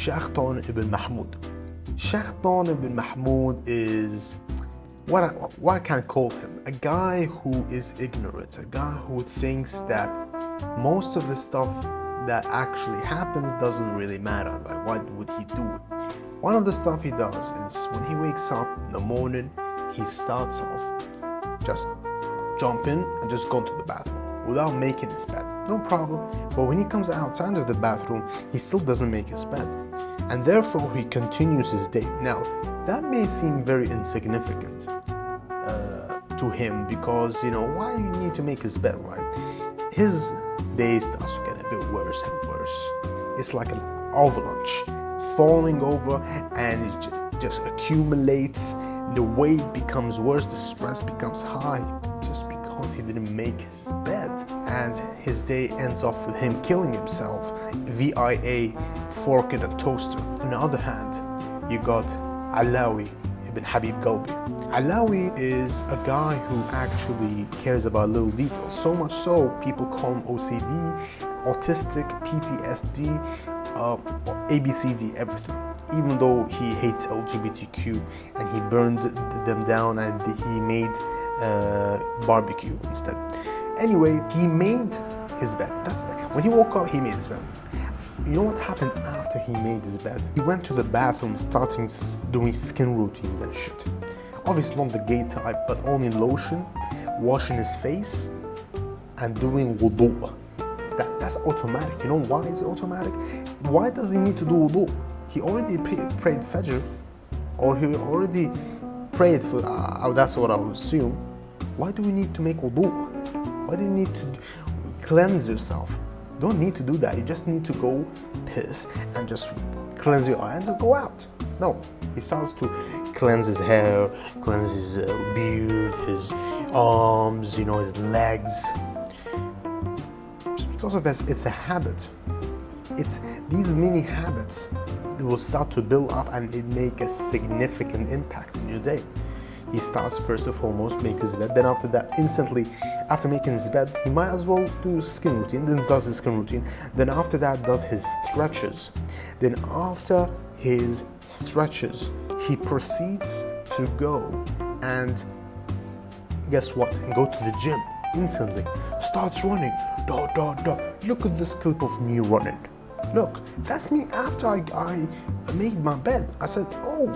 Shaikhton ibn Mahmoud. Shaikhton ibn Mahmoud is what can I call him? A guy who is ignorant, a guy who thinks that most of the stuff that actually happens doesn't really matter. Like, why would he do it? One of the stuff he does is when he wakes up in the morning, he starts off just jump in and just go to the bathroom without making his bed. No problem. But when he comes outside of the bathroom, he still doesn't make his bed. And therefore, he continues his day. Now, that may seem very insignificant to him because, why you need to make his bed, right? His day starts to get a bit worse and worse. It's like an avalanche falling over, and it just accumulates. The weight becomes worse, the stress becomes high just because he didn't make his bed. And his day ends off with him killing himself via fork in a toaster. On the other hand, you got Alawi ibn Habib Galbi. Alawi is a guy who actually cares about little details, so much so people call him OCD, autistic, PTSD, ABCD, everything. Even though he hates LGBTQ and he burned them down and he made barbecue instead. Anyway, he made his bed. When he woke up, he made his bed. You know what happened after he made his bed? He went to the bathroom, starting doing skin routines and shit. Obviously not the gay type, but only lotion, washing his face, and doing wudu. That's automatic. You know why it's automatic? Why does he need to do wudu? He already prayed Fajr, or he already prayed for, that's what I would assume. Why do we need to make wudu? Why do you need to cleanse yourself? You don't need to do that. You just need to go piss and just cleanse your eye and go out. No, he starts to cleanse his hair, cleanse his beard, his arms, his legs. Just because of this, it's a habit. It's these mini habits that will start to build up and it make a significant impact in your day. He starts first and foremost make his bed, then after that, instantly after making his bed, he might as well do skin routine, then does his skin routine, then after that does his stretches. Then after his stretches, he proceeds to go and guess what? Go to the gym instantly. Starts running. Look at this clip of me running. Look, that's me after I made my bed. I said, oh,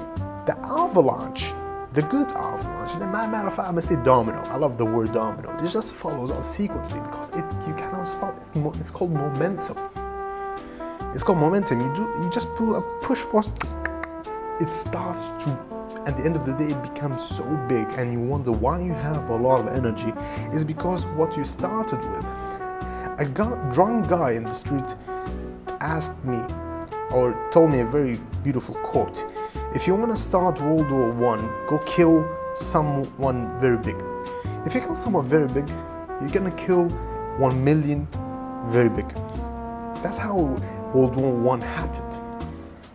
the avalanche, the good avalanche. And matter of fact, I'm gonna say domino. I love the word domino. It just follows up sequentially because you cannot stop. It's called momentum. It's called momentum. You just pull a push force. It starts to, at the end of the day, it becomes so big, and you wonder why you have a lot of energy. Is because what you started with. A drunk guy in the street asked me or told me a very beautiful quote. If you want to start World War I, go kill someone very big. If you kill someone very big, you're gonna kill 1 million very big. That's how World War I happened.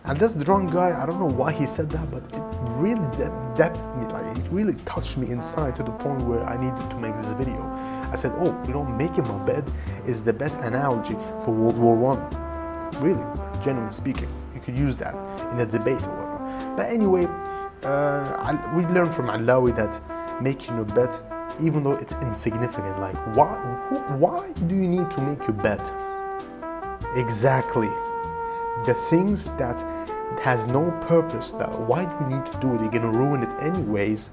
And this drunk guy, I don't know why he said that, but it really depthed me, like it really touched me inside to the point where I needed to make this video. I said, making my bed is the best analogy for World War I. Really, genuinely speaking, you could use that in a debate or whatever. But anyway, we learned from Alawi that making your bed, even though it's insignificant, like why do you need to make your bed? Exactly. The things that has no purpose, that why do you need to do it, you're gonna ruin it anyways,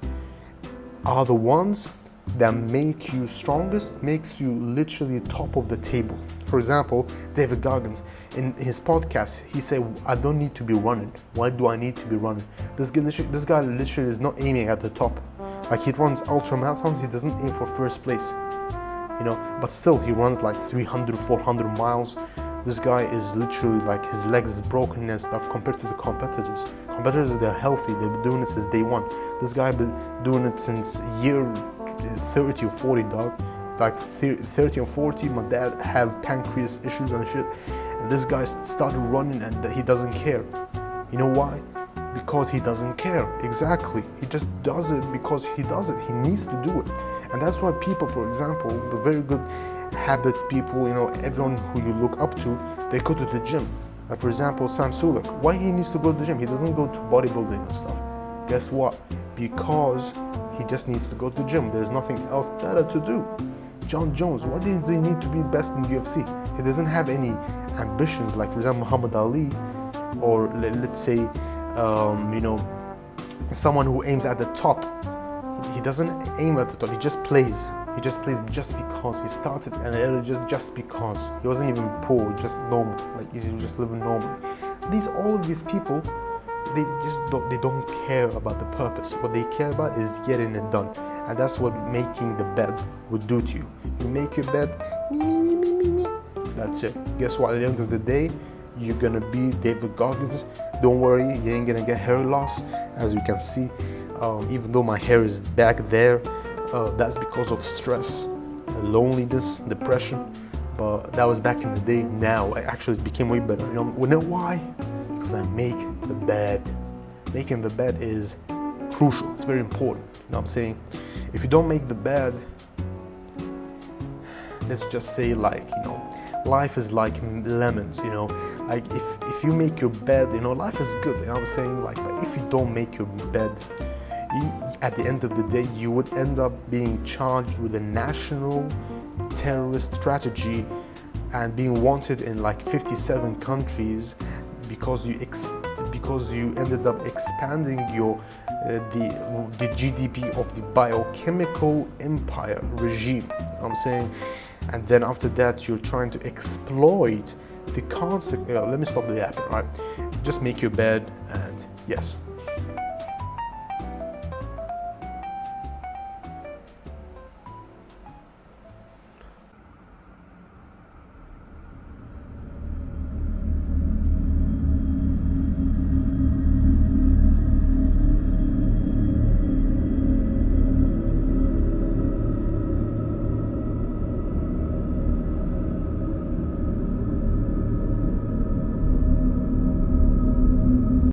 are the ones that make you strongest, makes you literally top of the table. For example, David Goggins, in his podcast, he said, I don't need to be running. Why do I need to be running? This guy literally is not aiming at the top. Like, he runs ultra marathons, he doesn't aim for first place. But still he runs like 300, 400 miles. This guy is literally like, his legs is broken and stuff compared to the competitors. Competitors, they're healthy, they've been doing it since day one. This guy been doing it since year 30 or 40, dog. Like 30 or 40, my dad have pancreas issues and shit. And this guy started running and he doesn't care. You know why? Because he doesn't care. Exactly. He just does it because he does it. He needs to do it. And that's why people, for example, the very good habits people, everyone who you look up to, they go to the gym. Like for example, Sam Sulek, why he needs to go to the gym? He doesn't go to bodybuilding and stuff. Guess what? Because he just needs to go to the gym. There's nothing else better to do. John Jones, why does he need to be best in UFC? He doesn't have any ambitions, like for example Muhammad Ali, or let's say, someone who aims at the top. He doesn't aim at the top. He just plays. He just plays just because. He started and just because. He wasn't even poor, just normal. Like he was just living normally. All of these people, they don't care about the purpose. What they care about is getting it done. And that's what making the bed would do to you. You make your bed, me. That's it. Guess what? At the end of the day, you're gonna be David Goggins. Don't worry, you ain't gonna get hair loss. As you can see, even though my hair is back there, that's because of stress, loneliness, depression. But that was back in the day. Now, it became way better. You know why? Because I make the bed. Making the bed is crucial. It's very important. You know what I'm saying? If you don't make the bed, let's just say, life is like lemons, like if you make your bed, life is good, what I'm saying, but if you don't make your bed, at the end of the day, you would end up being charged with a national terrorist strategy and being wanted in 57 countries because you ended up expanding the GDP of the biochemical empire regime. You know what I'm saying? And then after that, you're trying to exploit the concept. Let me stop the yapping, right? Just make your bed, and yes.